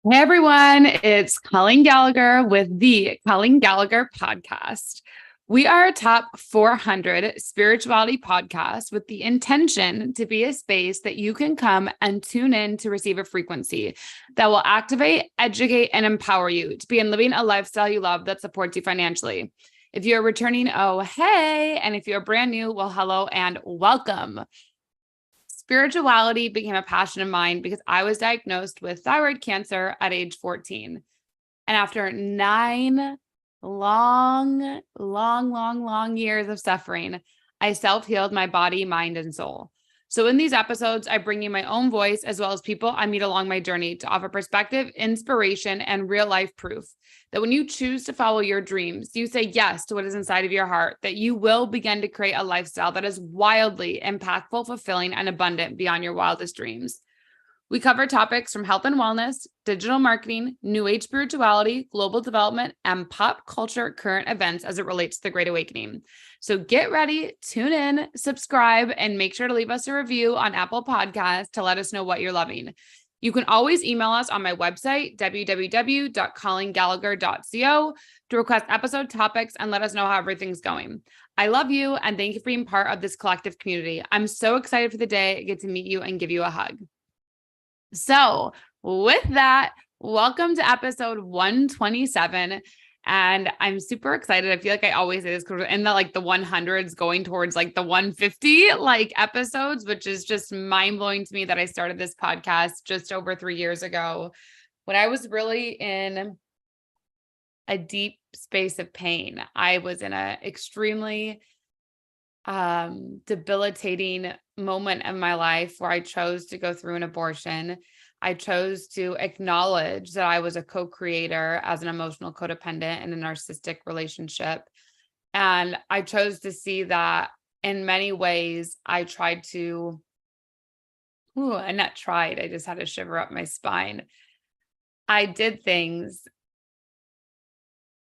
Hey everyone, it's Colleen Gallagher with the Colleen Gallagher podcast. We are a top 400 spirituality podcast with the intention to be a space that you can come and tune in to receive a frequency that will activate, educate, and empower you to begin living a lifestyle you love that supports you financially. If you're returning, oh, hey. And if you're brand new, well, hello and welcome. Spirituality became a passion of mine because I was diagnosed with thyroid cancer at age 14. And after 9 long years of suffering, I self-healed my body, mind, and soul. So in these episodes, I bring you my own voice as well as people I meet along my journey to offer perspective, inspiration, and real life proof that when you choose to follow your dreams, you say yes to what is inside of your heart, that you will begin to create a lifestyle that is wildly impactful, fulfilling, and abundant beyond your wildest dreams. We cover topics from health and wellness, digital marketing, new age spirituality, global development, and pop culture current events as it relates to the Great Awakening. So get ready, tune in, subscribe, and make sure to leave us a review on Apple Podcasts to let us know what you're loving. You can always email us on my website, www.colleengallagher.co, to request episode topics and let us know how everything's going. I love you and thank you for being part of this collective community. I'm so excited for the day I get to meet you and give you a hug. So with that, welcome to episode 127. And I'm super excited. I feel like I always say this in the 100s going towards the 150 episodes, which is just mind blowing to me that I started this podcast just over 3 years ago when I was really in a deep space of pain. I was in an extremely debilitating moment of my life where I chose to go through an abortion. I chose to acknowledge that I was a co-creator as an emotional codependent in a narcissistic relationship. And I chose to see that in many ways I tried to, I just had a shiver up my spine. I did things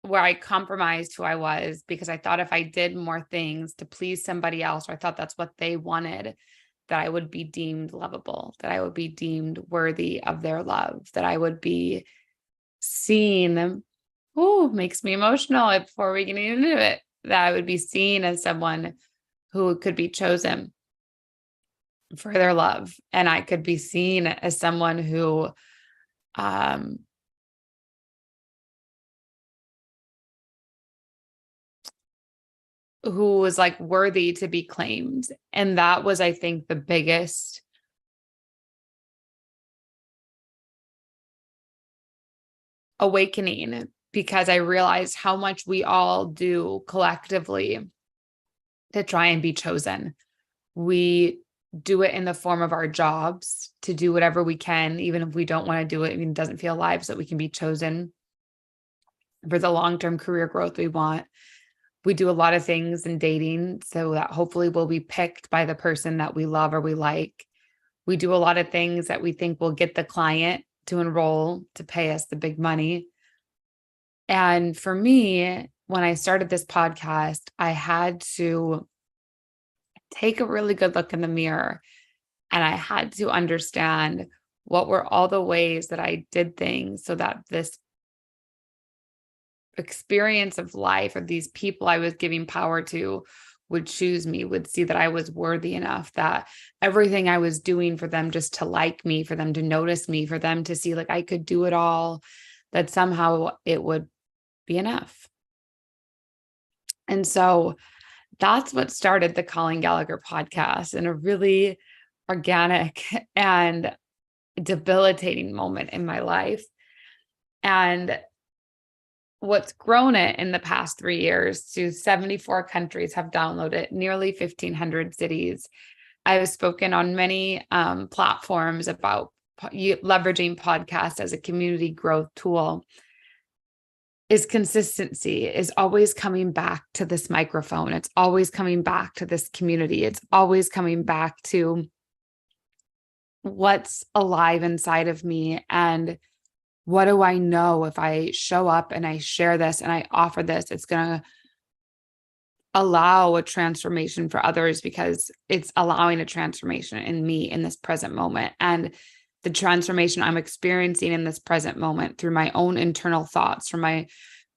where I compromised who I was because I thought if I did more things to please somebody else, or I thought that's what they wanted, that I would be deemed lovable, that I would be deemed worthy of their love, that I would be seen. Makes me emotional before we get into it, that I would be seen as someone who could be chosen for their love. And I could be seen as someone who, was worthy to be claimed. And that was, I think, the biggest awakening, because I realized how much we all do collectively to try and be chosen. We do it in the form of our jobs to do whatever we can, even if we don't want to do it, even it doesn't feel alive, so that we can be chosen for the long-term career growth we want. We do a lot of things in dating so that hopefully we'll be picked by the person that we love or we like. We do a lot of things that we think will get the client to enroll to pay us the big money. And for me, when I started this podcast, I had to take a really good look in the mirror, and I had to understand what were all the ways that I did things so that this experience of life, or these people I was giving power to, would choose me, would see that I was worthy enough, that everything I was doing for them just to like me, for them to notice me, for them to see I could do it all, that somehow it would be enough. And so that's what started the Colleen Gallagher podcast, in a really organic and debilitating moment in my life. And what's grown it in the past 3 years to 74 countries have downloaded, nearly 1,500 cities. I have spoken on many platforms about leveraging podcasts as a community growth tool. Is consistency, is always coming back to this microphone. It's always coming back to this community. It's always coming back to what's alive inside of me, and what do I know if I show up and I share this and I offer this, it's going to allow a transformation for others, because it's allowing a transformation in me in this present moment. And the transformation I'm experiencing in this present moment through my own internal thoughts, from my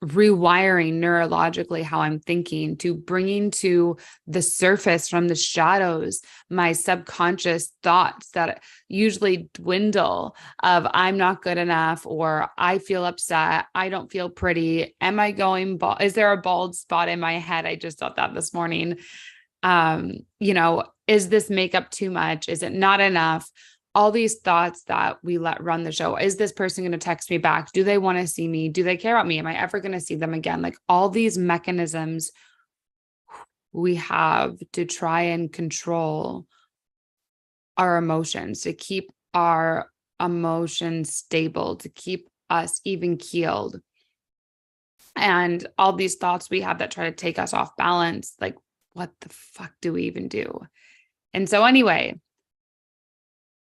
rewiring neurologically how I'm thinking, to bringing to the surface from the shadows my subconscious thoughts that usually dwindle of I'm not good enough, or I feel upset, I don't feel pretty, am I going bald? Is there a bald spot in my head? I just thought that this morning. Is this makeup too much? Is it not enough? All these thoughts that we let run the show. Is this person going to text me back? Do they want to see me? Do they care about me? Am I ever going to see them again? Like all these mechanisms we have to try and control our emotions, to keep our emotions stable, to keep us even keeled. And all these thoughts we have that try to take us off balance, like what the fuck do we even do? And so anyway,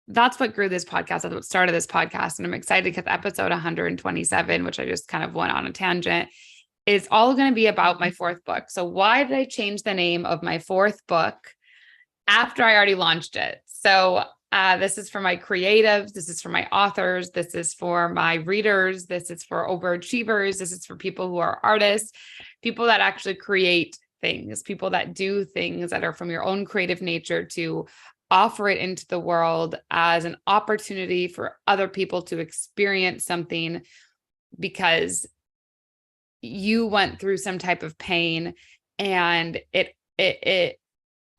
that's what grew this podcast. That's what started this podcast. And I'm excited because episode 127, which I just kind of went on a tangent, is all going to be about my fourth book. So why did I change the name of my fourth book after I already launched it? So this is for my creatives. This is for my authors. This is for my readers. This is for overachievers. This is for people who are artists, people that actually create things, people that do things that are from your own creative nature, to offer it into the world as an opportunity for other people to experience something because you went through some type of pain and it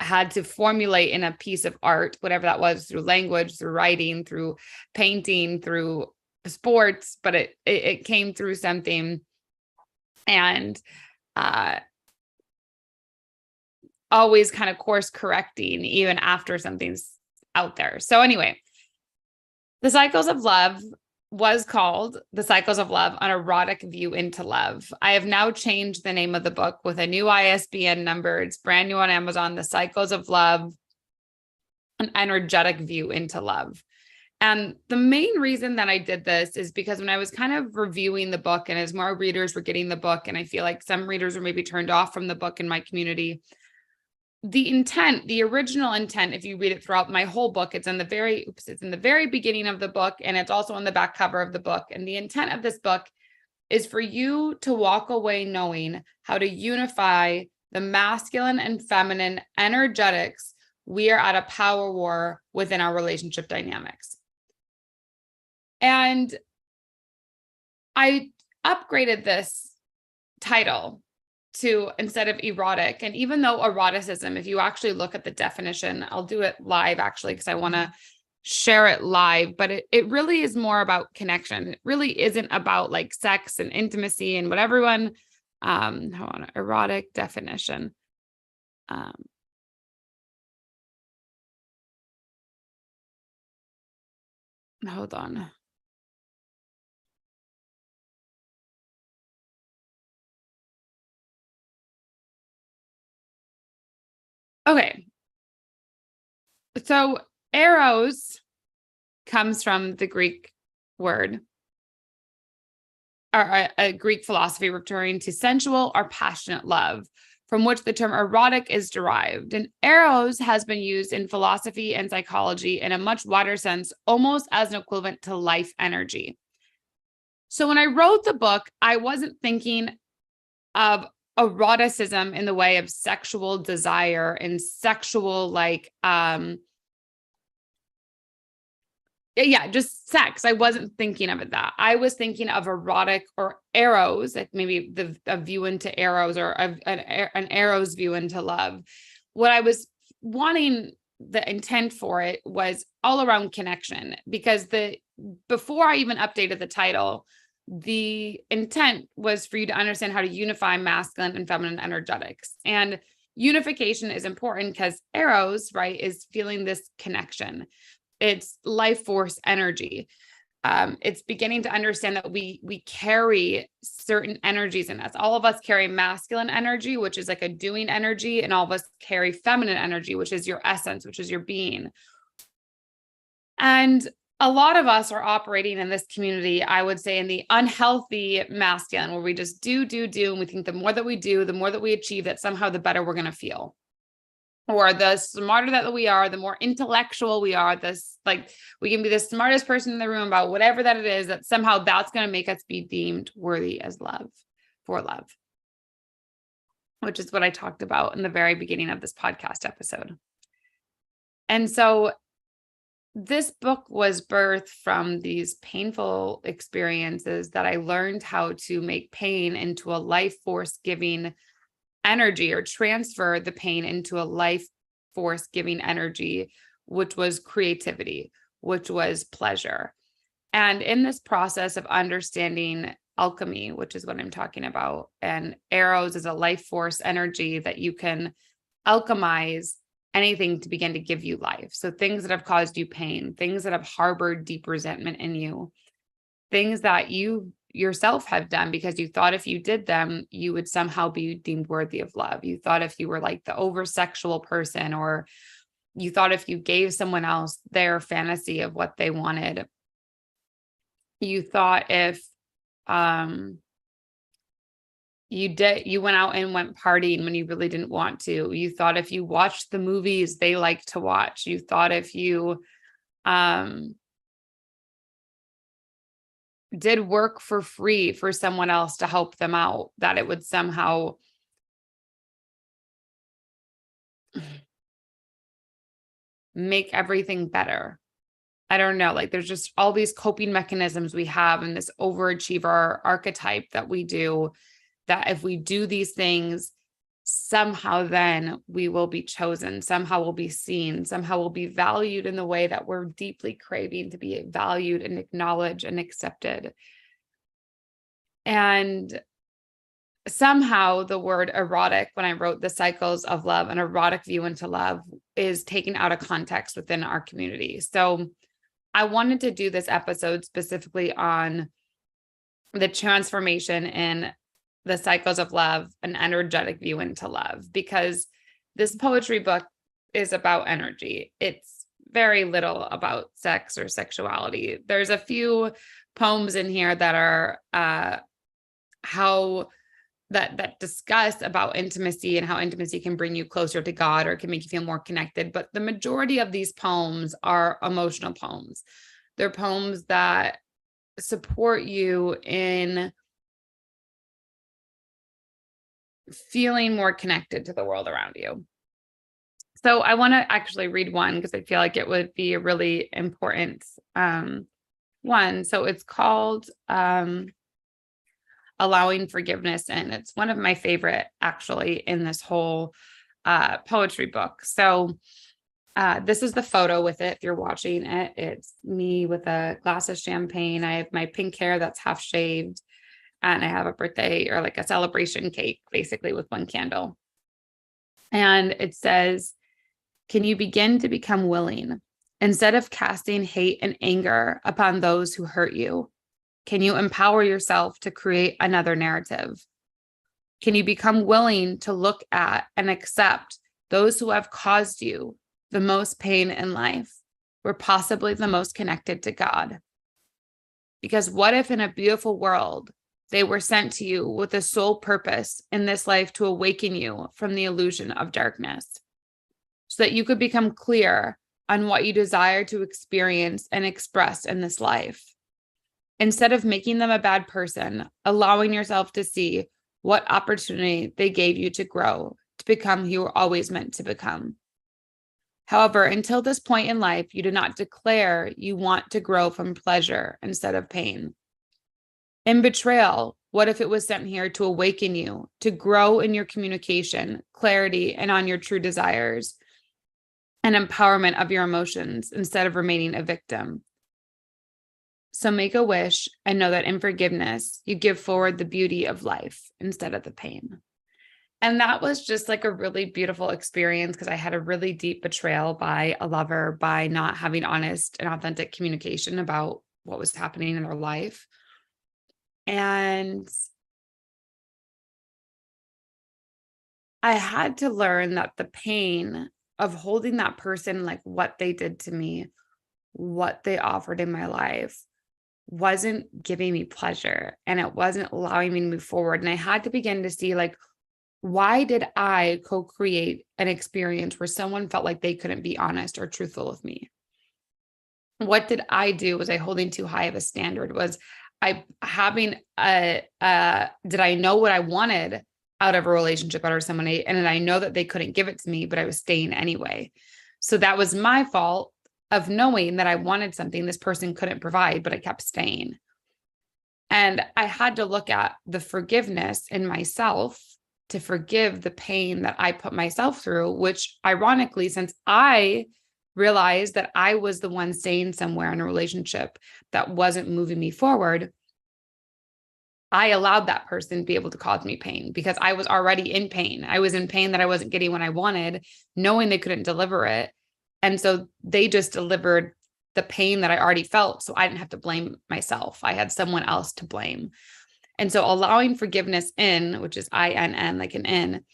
had to formulate in a piece of art, whatever that was, through language, through writing, through painting, through sports, but it came through something. And always kind of course correcting even after something's out there. So anyway, The Cycles of Love was called The Cycles of Love, an Erotic View into Love. I have now changed the name of the book with a new ISBN number. It's brand new on Amazon, The Cycles of Love, an Energetic View into Love. And the main reason that I did this is because when I was kind of reviewing the book, and as more readers were getting the book, and I feel like some readers were maybe turned off from the book in my community, the intent, the original intent, if you read it throughout my whole book, it's in the very beginning of the book, and it's also on the back cover of the book. And the intent of this book is for you to walk away knowing how to unify the masculine and feminine energetics. We are at a power war within our relationship dynamics. And I upgraded this title to, instead of erotic. And even though eroticism, if you actually look at the definition, I'll do it live actually, because I want to share it live, but it really is more about connection. It really isn't about like sex and intimacy and what everyone, hold on, erotic definition. Hold on. Okay. So eros comes from the Greek word, or a Greek philosophy referring to sensual or passionate love, from which the term erotic is derived. And eros has been used in philosophy and psychology in a much wider sense, almost as an equivalent to life energy. So when I wrote the book, I wasn't thinking of eroticism in the way of sexual desire and sexual, like, just sex. I wasn't thinking of it that. I was thinking of erotic or eros, like maybe a view into eros, or an eros view into love. What I was wanting, the intent for it was all around connection, because before I even updated the title, the intent was for you to understand how to unify masculine and feminine energetics. And unification is important because eros, right, is feeling this connection. It's life force energy. It's beginning to understand that we carry certain energies in us. All of us carry masculine energy, which is like a doing energy, and all of us carry feminine energy, which is your essence, which is your being. And a lot of us are operating in this community, I would say, in the unhealthy masculine, where we just do, and we think the more that we do, the more that we achieve, that somehow the better we're going to feel. or the smarter that we are, the more intellectual we are, this like we can be the smartest person in the room about whatever that it is, that somehow that's going to make us be deemed worthy as love, for love, which is what I talked about in the very beginning of this podcast episode. And so this book was birthed from these painful experiences that I learned how to make pain into a life force giving energy, or transfer the pain into a life force giving energy, which was creativity, which was pleasure. And in this process of understanding alchemy, which is what I'm talking about, and arrows is a life force energy that you can alchemize anything to begin to give you life. So things that have caused you pain, things that have harbored deep resentment in you, things that you yourself have done because you thought if you did them, you would somehow be deemed worthy of love. You thought if you were like the over sexual person, or you thought if you gave someone else their fantasy of what they wanted, you thought if you went out and went partying when you really didn't want to, you thought if you watched the movies they like to watch, you thought if you did work for free for someone else to help them out, that it would somehow make everything better. I don't know, like there's just all these coping mechanisms we have in this overachiever archetype that we do, that if we do these things, somehow then we will be chosen, somehow we'll be seen, somehow we'll be valued in the way that we're deeply craving to be valued and acknowledged and accepted. And somehow the word erotic, when I wrote The Cycles of Love, an erotic view into love, is taken out of context within our community. So I wanted to do this episode specifically on the transformation in The Cycles of Love, an energetic view into love, because this poetry book is about energy. It's very little about sex or sexuality. There's a few poems in here that are that discuss about intimacy and how intimacy can bring you closer to God, or can make you feel more connected. But the majority of these poems are emotional poems. They're poems that support you in feeling more connected to the world around you. So I want to actually read one because I feel like it would be a really important one. So it's called Allowing Forgiveness. And it's one of my favorite actually in this whole poetry book. So this is the photo with it. If you're watching it, it's me with a glass of champagne. I have my pink hair that's half shaved, and I have a birthday, or like a celebration cake, basically with one candle. And it says, can you begin to become willing, instead of casting hate and anger upon those who hurt you? Can you empower yourself to create another narrative? Can you become willing to look at and accept those who have caused you the most pain in life, were possibly the most connected to God? Because what if in a beautiful world, they were sent to you with a sole purpose in this life to awaken you from the illusion of darkness, so that you could become clear on what you desire to experience and express in this life? Instead of making them a bad person, allowing yourself to see what opportunity they gave you to grow, to become who you were always meant to become. However, until this point in life, you do not declare you want to grow from pleasure instead of pain. In betrayal, what if it was sent here to awaken you, to grow in your communication, clarity, and on your true desires, and empowerment of your emotions instead of remaining a victim? So make a wish and know that in forgiveness, you give forward the beauty of life instead of the pain. And that was just like a really beautiful experience, because I had a really deep betrayal by a lover by not having honest and authentic communication about what was happening in their life. And I had to learn that the pain of holding that person, like what they did to me, what they offered in my life, wasn't giving me pleasure, and it wasn't allowing me to move forward. And I had to begin to see, like, why did I co-create an experience where someone felt like they couldn't be honest or truthful with me? What did I do? Was I holding too high of a standard? Was I having did I know what I wanted out of a relationship or someone, and I know that they couldn't give it to me, but I was staying anyway. So that was my fault of knowing that I wanted something this person couldn't provide, but I kept staying. And I had to look at the forgiveness in myself to forgive the pain that I put myself through, which ironically, since I realized that I was the one staying somewhere in a relationship that wasn't moving me forward, I allowed that person to be able to cause me pain because I was already in pain. I was in pain that I wasn't getting what I wanted, knowing they couldn't deliver it. And so they just delivered the pain that I already felt. So I didn't have to blame myself. I had someone else to blame. And so allowing forgiveness in, which is INN, like an N,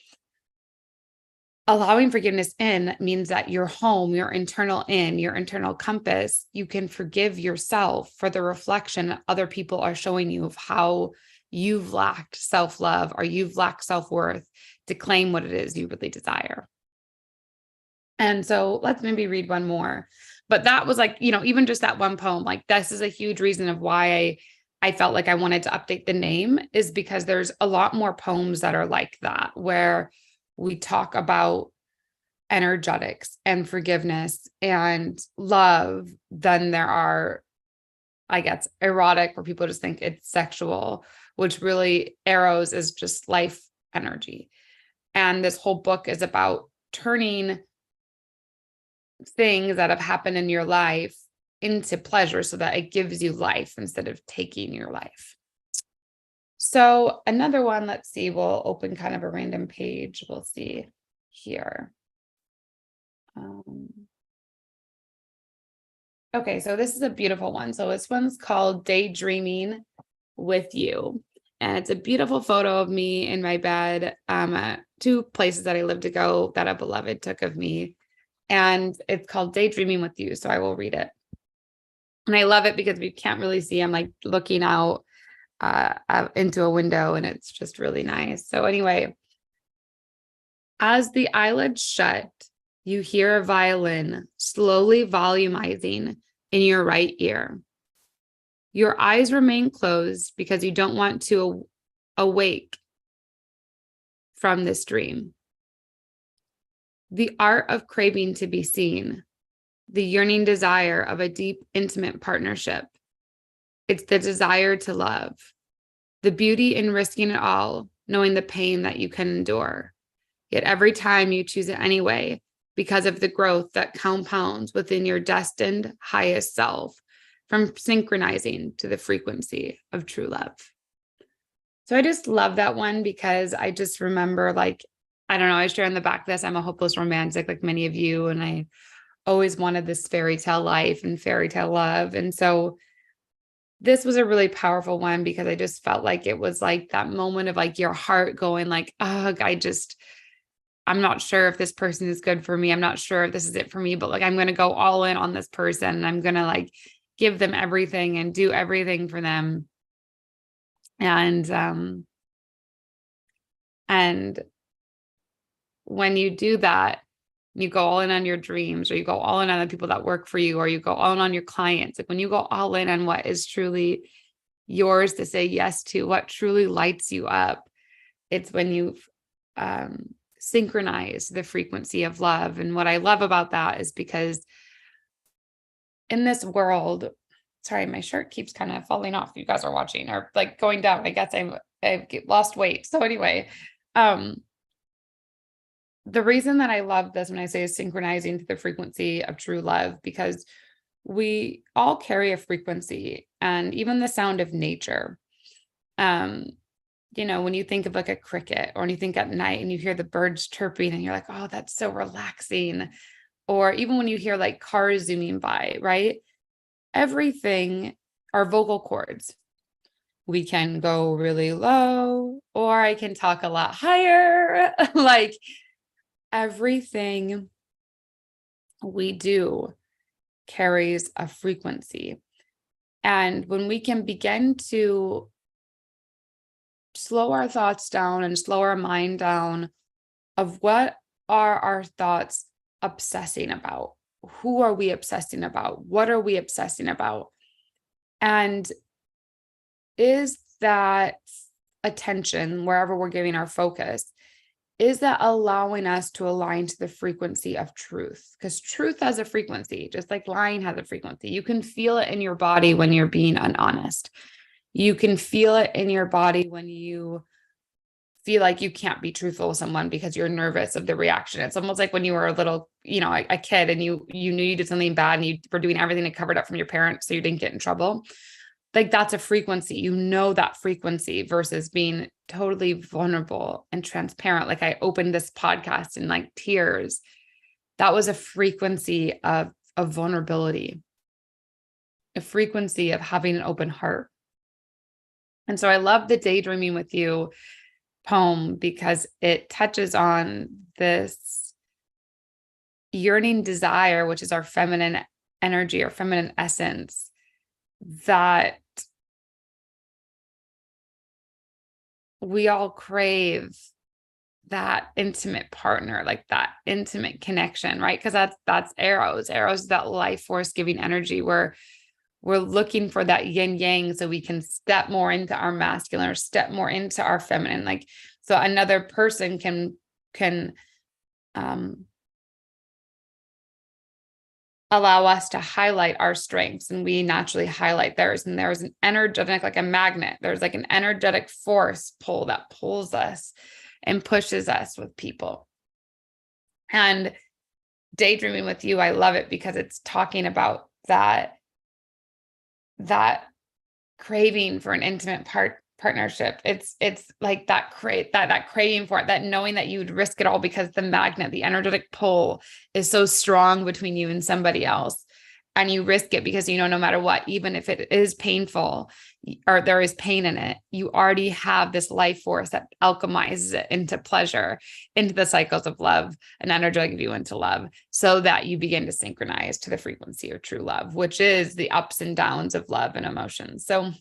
allowing forgiveness in means that your home, your internal compass, you can forgive yourself for the reflection that other people are showing you of how you've lacked self-love or you've lacked self-worth to claim what it is you really desire. And so let's maybe read one more. But that was like, even just that one poem, like this is a huge reason of why I felt like I wanted to update the name, is because there's a lot more poems that are like that, where we talk about energetics and forgiveness and love than there are, I guess, erotic, where people just think it's sexual, which really Eros is just life energy. And this whole book is about turning things that have happened in your life into pleasure so that it gives you life instead of taking your life. So another one, let's see, we'll open kind of a random page. We'll see here. Okay, so this is a beautiful one. So this one's called Daydreaming with You. And it's a beautiful photo of me in my bed, two places that I live to go that a beloved took of me. And it's called Daydreaming with You. So I will read it. And I love it because we can't really see. I'm like looking out into a window, and it's just really nice. So anyway, as the eyelids shut, you hear a violin slowly volumizing in your right ear. Your eyes remain closed because you don't want to awake from this dream. The art of craving to be seen, the yearning desire of a deep, intimate partnership. It's the desire to love, the beauty in risking it all, knowing the pain that you can endure. Yet every time you choose it anyway, because of the growth that compounds within your destined highest self from synchronizing to the frequency of true love. So I just love that one because I just remember, like, I don't know, I share in the back of this, I'm a hopeless romantic like many of you, and I always wanted this fairy tale life and fairy tale love. And so this was a really powerful one because I just felt like it was like that moment of like your heart going like, oh, I'm not sure if this person is good for me. I'm not sure if this is it for me, but like, I'm going to go all in on this person, and I'm going to like give them everything and do everything for them. And when you do that, you go all in on your dreams, or you go all in on the people that work for you, or you go all in on your clients. Like when you go all in on what is truly yours to say yes to, what truly lights you up, it's when you synchronize the frequency of love. And what I love about that is because in this world, sorry, my shirt keeps kind of falling off. You guys are watching, or like going down. I guess I've lost weight. So anyway, the reason that I love this when I say is synchronizing to the frequency of true love, because we all carry a frequency, and even the sound of nature. When you think of like a cricket, or when you think at night and you hear the birds chirping and you're like, oh, that's so relaxing. Or even when you hear like cars zooming by, right? Everything are vocal cords. We can go really low, or I can talk a lot higher. Like everything we do carries a frequency. And when we can begin to slow our thoughts down and slow our mind down of what are our thoughts obsessing about? Who are we obsessing about? What are we obsessing about? And is that attention, wherever we're giving our focus, is that allowing us to align to the frequency of truth? Because truth has a frequency, just like lying has a frequency. You can feel it in your body when you're being unhonest. You can feel it in your body when you feel like you can't be truthful with someone because you're nervous of the reaction. It's almost like when you were a little, a kid, and you knew you did something bad and you were doing everything to cover it up from your parents so you didn't get in trouble. Like, that's a frequency, that frequency, versus being totally vulnerable and transparent. Like, I opened this podcast in like tears. That was a frequency of vulnerability, a frequency of having an open heart. And so I love the Daydreaming with You poem because it touches on this yearning desire, which is our feminine energy, our feminine essence, that we all crave that intimate partner, like that intimate connection, right? Because that's Eros. Eros is that life force giving energy where we're looking for that yin yang so we can step more into our masculine or step more into our feminine. Like, so another person can allow us to highlight our strengths, and we naturally highlight theirs. And there's an energetic, like a magnet, there's like an energetic force pull that pulls us and pushes us with people. And Daydreaming with You, I love it because it's talking about that craving for an intimate partnership. It's like that craving for it, that knowing that you'd risk it all because the magnet, the energetic pull is so strong between you and somebody else. And you risk it because, no matter what, even if it is painful or there is pain in it, you already have this life force that alchemizes it into pleasure, into the cycles of love, and energetic view into love, so that you begin to synchronize to the frequency of true love, which is the ups and downs of love and emotions. So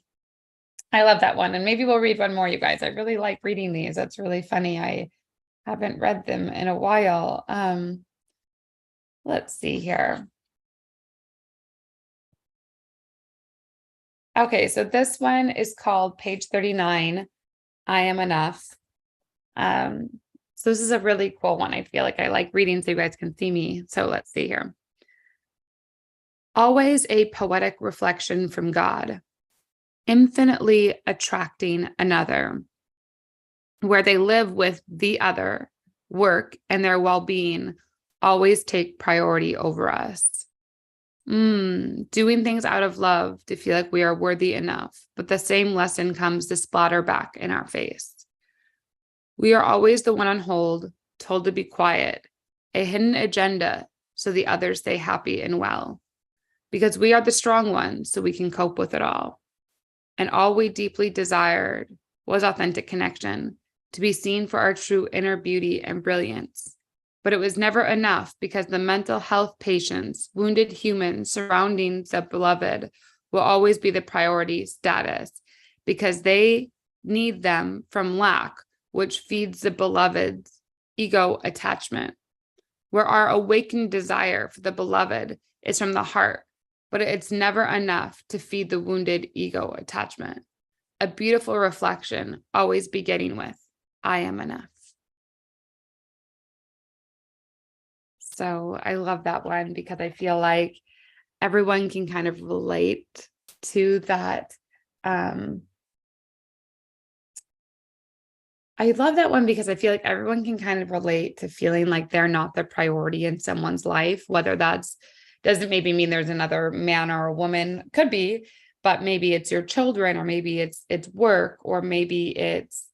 I love that one. And maybe we'll read one more, you guys. I really like reading these. That's really funny. I haven't read them in a while. Let's see here. Okay, so this one is called page 39, I Am Enough. So this is a really cool one. I feel like I like reading so you guys can see me. So let's see here. Always a poetic reflection from God, infinitely attracting another, where they live with the other, work, and their well-being always take priority over us. Doing things out of love to feel like we are worthy enough, but the same lesson comes to splatter back in our face. We are always the one on hold, told to be quiet, a hidden agenda so the others stay happy and well, because we are the strong ones so we can cope with it all. And all we deeply desired was authentic connection, to be seen for our true inner beauty and brilliance. But it was never enough because the mental health patients, wounded humans surrounding the beloved will always be the priority status, because they need them from lack, which feeds the beloved's ego attachment. Where our awakened desire for the beloved is from the heart, but it's never enough to feed the wounded ego attachment. A beautiful reflection, always beginning with, I am enough. So I love that one because I feel like everyone can kind of relate to that. I love that one because I feel like everyone can kind of relate to feeling like they're not the priority in someone's life, whether that's doesn't maybe mean there's another man or a woman, could be, but maybe it's your children, or maybe it's work, or maybe it's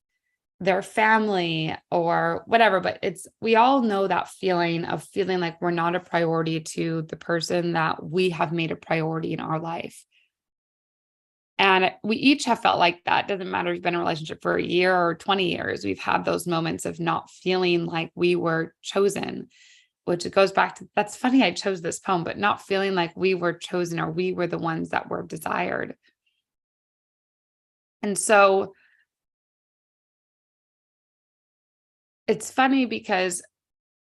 their family or whatever. But we all know that feeling of feeling like we're not a priority to the person that we have made a priority in our life. And we each have felt like that. Doesn't matter if you've been in a relationship for a year or 20 years, we've had those moments of not feeling like we were chosen, which it goes back to, that's funny, I chose this poem, but not feeling like we were chosen or we were the ones that were desired. And so it's funny because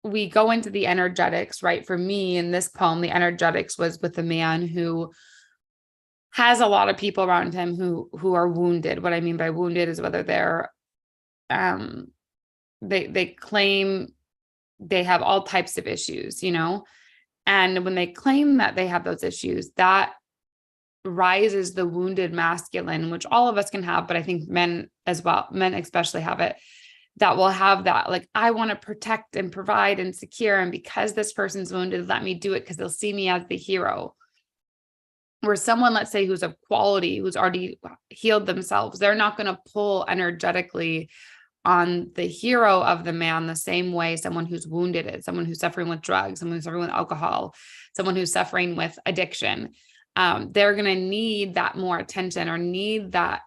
we go into the energetics, right? For me in this poem, the energetics was with a man who has a lot of people around him who are wounded. What I mean by wounded is whether they're they claim they have all types of issues, and when they claim that they have those issues, that rises the wounded masculine, which all of us can have, but I think men as well, men especially have it, that will have that, like, I want to protect and provide and secure. And because this person's wounded, let me do it because they'll see me as the hero. Where someone, let's say, who's of quality, who's already healed themselves, they're not going to pull energetically on the hero of the man the same way someone who's wounded is, someone who's suffering with drugs, someone who's suffering with alcohol, someone who's suffering with addiction. They're going to need that more attention, or need that,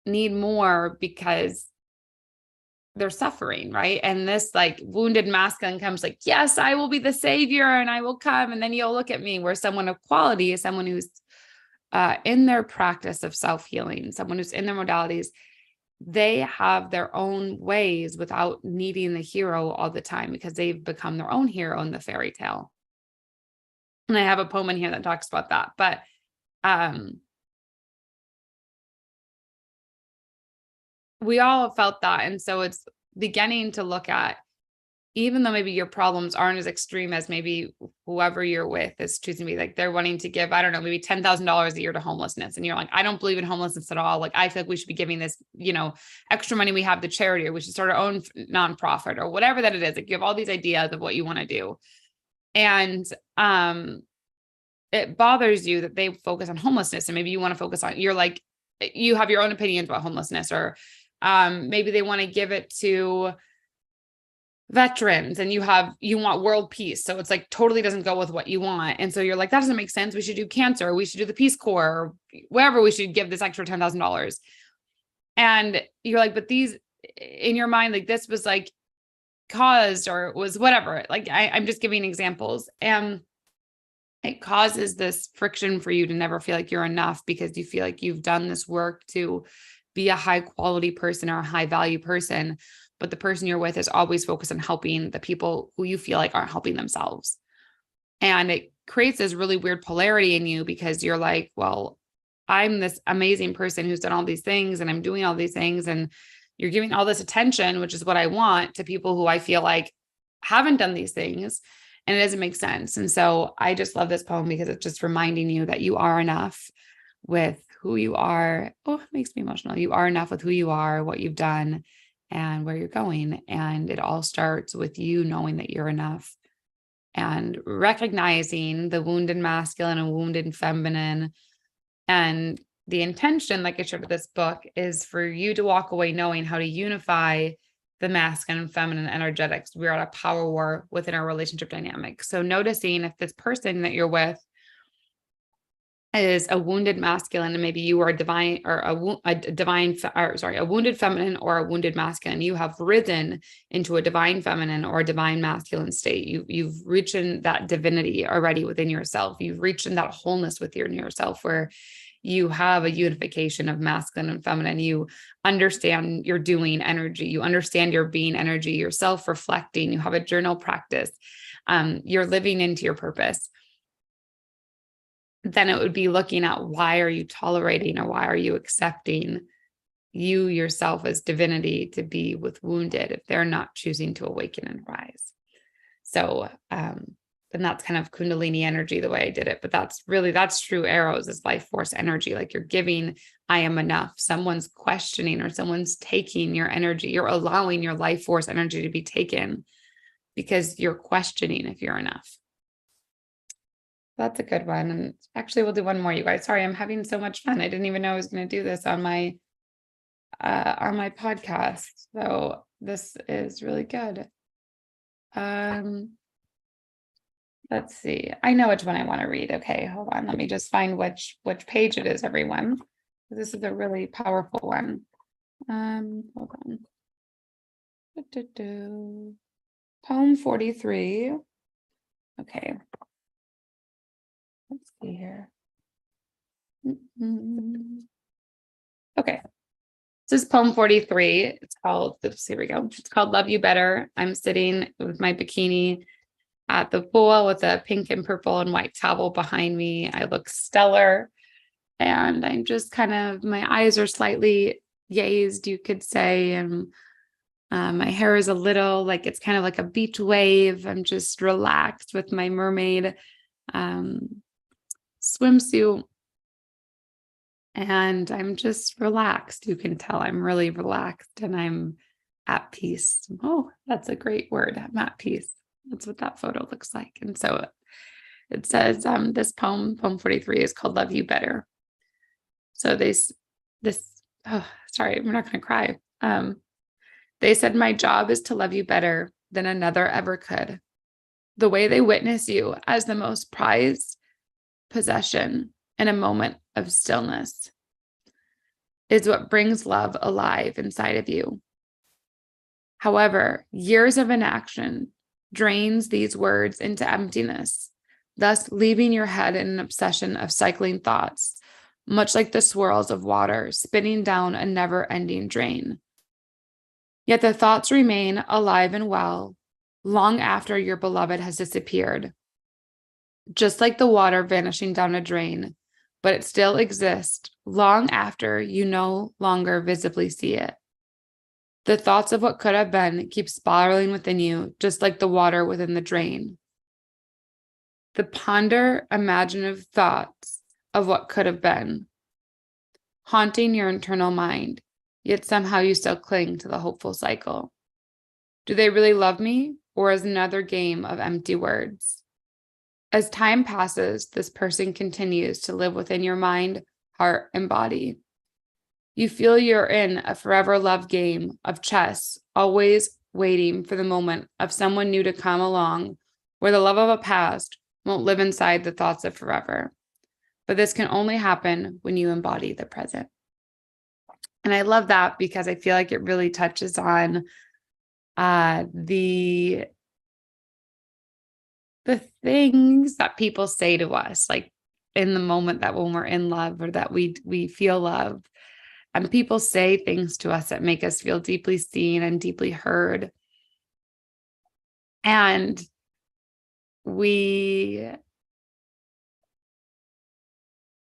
need more, because they're suffering, right? And this like wounded masculine comes like, yes, I will be the savior and I will come. And then you'll look at me. Where someone of quality is someone who's in their practice of self-healing, someone who's in their modalities. They have their own ways without needing the hero all the time, because they've become their own hero in the fairy tale. And I have a poem in here that talks about that. But we all have felt that. And so it's beginning to look at, even though maybe your problems aren't as extreme as maybe whoever you're with is choosing to be, like they're wanting to give, I don't know, maybe $10,000 a year to homelessness. And you're like, I don't believe in homelessness at all. Like, I feel like we should be giving this, extra money we have to charity, or we should start our own nonprofit, or whatever that it is. Like, you have all these ideas of what you want to do. And it bothers you that they focus on homelessness. And maybe you want to focus on, you're like, you have your own opinions about homelessness, or maybe they want to give it to veterans, and you want world peace. So it's like totally doesn't go with what you want. And so you're like, that doesn't make sense. We should do cancer. We should do the Peace Corps, or wherever we should give this extra $10,000. And you're like, but these, in your mind, like this was like caused, or was whatever. Like I'm just giving examples. And it causes this friction for you to never feel like you're enough, because you feel like you've done this work to be a high quality person or a high value person. But the person you're with is always focused on helping the people who you feel like aren't helping themselves. And it creates this really weird polarity in you, because you're like, well, I'm this amazing person who's done all these things, and I'm doing all these things, and you're giving all this attention, which is what I want, to people who I feel like haven't done these things. And it doesn't make sense. And so I just love this poem, because it's just reminding you that you are enough with who you are. Oh, it makes me emotional. You are enough with who you are, what you've done, and where you're going. And it all starts with you knowing that you're enough, and recognizing the wounded masculine and wounded feminine. And the intention, like I shared with this book, is for you to walk away knowing how to unify the masculine and feminine energetics. We're at a power war within our relationship dynamic. So noticing if this person that you're with is a wounded masculine, and maybe you are a divine, or a wounded feminine or a wounded masculine, you have risen into a divine feminine or a divine masculine state. You've reached in that divinity already within yourself. You've reached in that wholeness within yourself, where you have a unification of masculine and feminine. You understand your doing energy. You understand your being energy. You're self-reflecting. You have a journal practice. You're living into your purpose. Then it would be looking at, why are you tolerating, or why are you accepting you yourself as divinity to be with wounded if they're not choosing to awaken and rise? So, and that's kind of Kundalini energy, the way I did it. But that's true arrows, is life force energy. Like you're giving, I am enough. Someone's questioning, or someone's taking your energy. You're allowing your life force energy to be taken, because you're questioning if you're enough. That's a good one. And actually, we'll do one more, you guys. Sorry, I'm having so much fun. I didn't even know I was going to do this on my podcast. So this is really good. Let's see. I know which one I want to read. Okay, hold on. Let me just find which page it is, everyone. This is a really powerful one. Hold on. Poem 43. Okay. Let's see here. Okay. This is poem 43. It's called, oops, here we go. It's called Love You Better. I'm sitting with my bikini at the pool with a pink and purple and white towel behind me. I look stellar. And I'm just kind of, my eyes are slightly yazed, you could say. And my hair is a little like, it's kind of like a beach wave. I'm just relaxed with my mermaid swimsuit. And I'm just relaxed. You can tell I'm really relaxed and I'm at peace. Oh, that's a great word. I'm at peace. That's what that photo looks like. And so it says, this poem 43, is called Love You Better. So sorry, we're not going to cry. They said, my job is to love you better than another ever could. The way they witness you as the most prized possession in a moment of stillness is what brings love alive inside of you. However, years of inaction drains these words into emptiness, thus leaving your head in an obsession of cycling thoughts, much like the swirls of water spinning down a never-ending drain. Yet the thoughts remain alive and well long after your beloved has disappeared, just like the water vanishing down a drain, but it still exists long after you no longer visibly see it. The thoughts of what could have been keep spiraling within you, just like the water within the drain. The ponder imaginative thoughts of what could have been, haunting your internal mind, yet somehow you still cling to the hopeful cycle. Do they really love me, or is another game of empty words? As time passes, this person continues to live within your mind, heart, and body. You feel you're in a forever love game of chess, always waiting for the moment of someone new to come along, where the love of a past won't live inside the thoughts of forever. But this can only happen when you embody the present. And I love that because I feel like it really touches on the things that people say to us, like in the moment that when we're in love or that we feel love. And people say things to us that make us feel deeply seen and deeply heard. And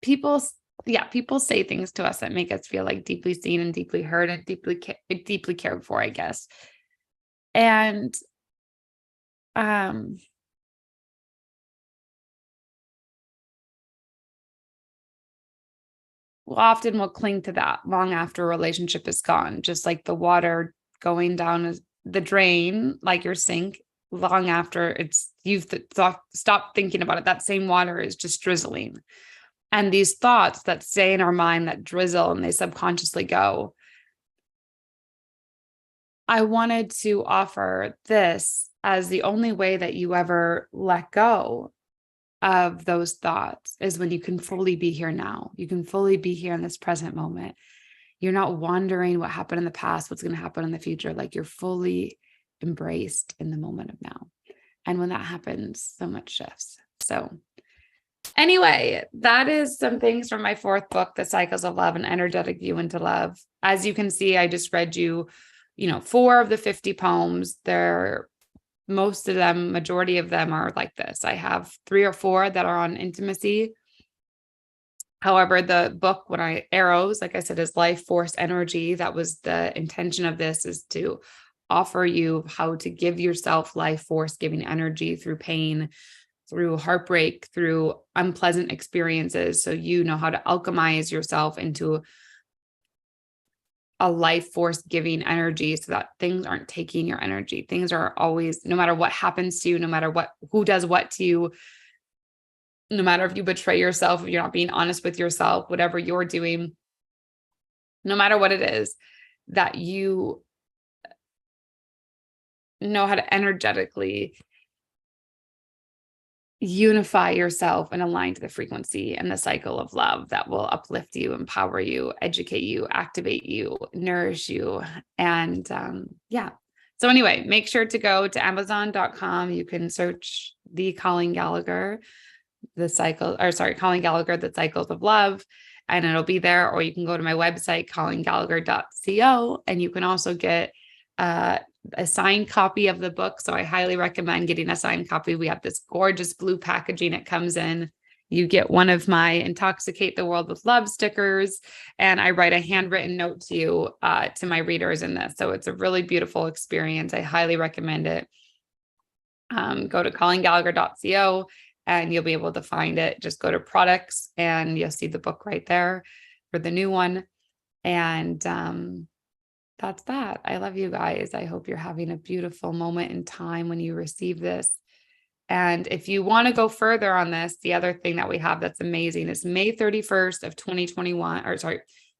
people say things to us that make us feel like deeply seen and deeply heard and deeply cared for, I guess. And often we'll cling to that long after a relationship is gone, just like the water going down the drain, like your sink, long after you've stopped thinking about it. That same water is just drizzling. And these thoughts that stay in our mind that drizzle and they subconsciously go. I wanted to offer this as the only way that you ever let go of those thoughts is when you can fully be here now. You can fully be here in this present moment. You're not wondering what happened in the past, what's going to happen in the future. Like you're fully embraced in the moment of now. And when that happens, so much shifts. So anyway, that is some things from my fourth book, The Cycles of Love, an Energetic View into Love. As you can see, I just read you, 4 of the 50 poems. Most of them, majority of them are like this. I have 3 or 4 that are on intimacy. However, the book, Arrows, like I said, is life force energy. That was the intention of this, is to offer you how to give yourself life force giving energy through pain, through heartbreak, through unpleasant experiences. So you know how to alchemize yourself into a life force giving energy so that things aren't taking your energy. Things are always, no matter what happens to you, no matter who does what to you, no matter if you betray yourself, if you're not being honest with yourself, whatever you're doing, no matter what it is, that you know how to energetically unify yourself and align to the frequency and the cycle of love that will uplift you, empower you, educate you, activate you, nourish you. And So anyway, make sure to go to Amazon.com. You can search Colleen Gallagher, The Cycles of Love. and it'll be there, or you can go to my website, colleengallagher.co, and you can also get a signed copy of the book. So I highly recommend getting a signed copy. We have this gorgeous blue packaging it comes in. You get one of my Intoxicate the World with Love stickers, and I write a handwritten note to you, to my readers in this. So it's a really beautiful experience. I highly recommend it. Go to colleengallagher.co and you'll be able to find it. Just go to products and you'll see the book right there for the new one. And that's that. I love you guys. I hope you're having a beautiful moment in time when you receive this. And if you want to go further on this, the other thing that we have that's amazing is May 31st of 2021, or sorry,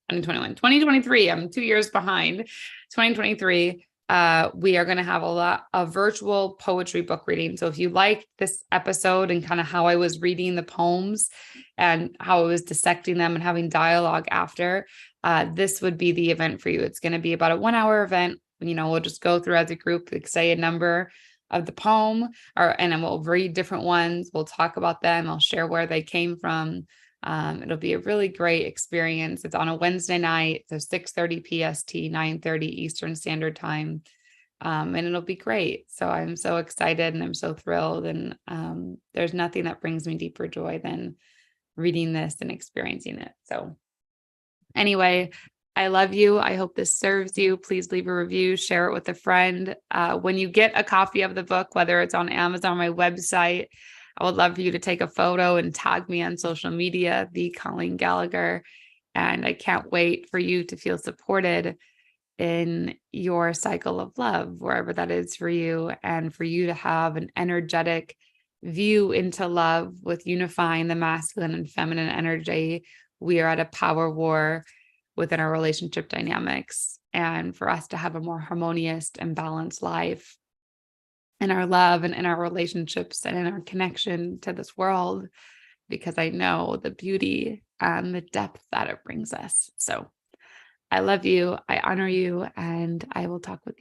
2023. I'm 2 years behind. 2023. We are going to have a virtual poetry book reading. So if you like this episode and kind of how I was reading the poems and how I was dissecting them and having dialogue after, this would be the event for you. It's going to be about a 1-hour event. We'll just go through as a group, like say a number of the poem, and then we'll read different ones. We'll talk about them. I'll share where they came from. It'll be a really great experience. It's on a Wednesday night, so 6:30 PST, 9:30 Eastern Standard Time. And it'll be great. So I'm so excited and I'm so thrilled. And there's nothing that brings me deeper joy than reading this and experiencing it. So anyway, I love you. I hope this serves you. Please leave a review, share it with a friend. When you get a copy of the book, whether it's on Amazon, my website, I would love for you to take a photo and tag me on social media, the Colleen Gallagher. And I can't wait for you to feel supported in your cycle of love, wherever that is for you, and for you to have an energetic view into love with unifying the masculine and feminine energy. We are at a power war within our relationship dynamics, and for us to have a more harmonious and balanced life in our love and in our relationships and in our connection to this world, because I know the beauty and the depth that it brings us. So I love you. I honor you, and I will talk with you.